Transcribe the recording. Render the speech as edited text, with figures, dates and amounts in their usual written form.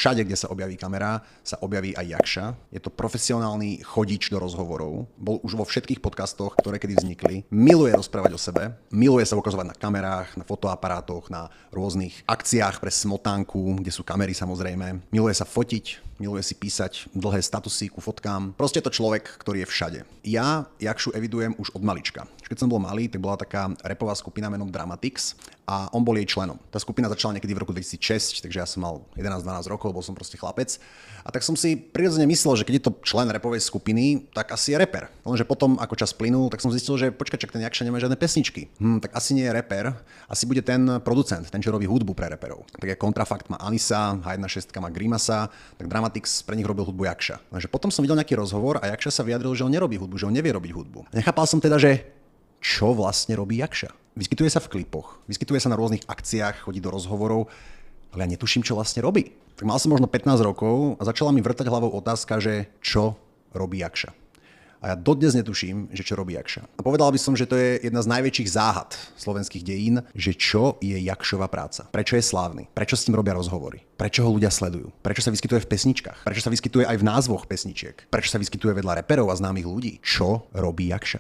všade, kde sa objaví kamera, sa objaví aj Jakša. Je to profesionálny chodič do rozhovorov. Bol už vo všetkých podcastoch, ktoré kedy vznikli. Miluje rozprávať o sebe, miluje sa ukazovať na kamerách, na fotoaparátoch, na rôznych akciách pre smotánku, kde sú kamery samozrejme. Miluje sa fotiť, miluje si písať dlhé statusy ku fotkám. Proste je to človek, ktorý je všade. Ja Jakšu evidujem už od malička. Keď som bol malý, tak bola taká rapová skupina menom Dramatix a on bol jej členom. Tá skupina začala niekedy v roku 2006, takže ja som mal 11-12 rokov, bol som proste chlapec. A tak som si prirodzene myslel, že keď je to člen rapovej skupiny, tak asi je reper. Lenže potom, ako čas plynul, tak som zistil, že počkaj, ten Jakša nemá žiadne pesničky. Tak asi nie je reper, asi bude ten producent, ten, čo robí hudbu pre reperov. Tak je Kontrafakt má Anisa, H16 má Grimasa, tak Dramatix pre nich robil hudbu Jakša. Lenže potom som videl nejaký rozhovor a Jakša sa vyjadril, že on nerobí hudbu, že on nevie robiť hudbu. Nechápal som teda, že čo vlastne robí Jakša. Vyskytuje sa v klipoch, vyskytuje sa na rôznych akciách, chodí do rozhovorov, ale ja netuším, čo vlastne robí. Tak mal som možno 15 rokov a začala mi vrtať hlavou otázka, že čo robí Jakša. A ja dodnes netuším, že čo robí Jakša. A povedal by som, že to je jedna z najväčších záhad slovenských dejín, že čo je Jakšova práca. Prečo je slávny? Prečo s ním robia rozhovory? Prečo ho ľudia sledujú? Prečo sa vyskytuje v pesničkách? Prečo sa vyskytuje aj v názvoch pesničiek? Prečo sa vyskytuje vedľa reperov a známych ľudí? Čo robí Jakša?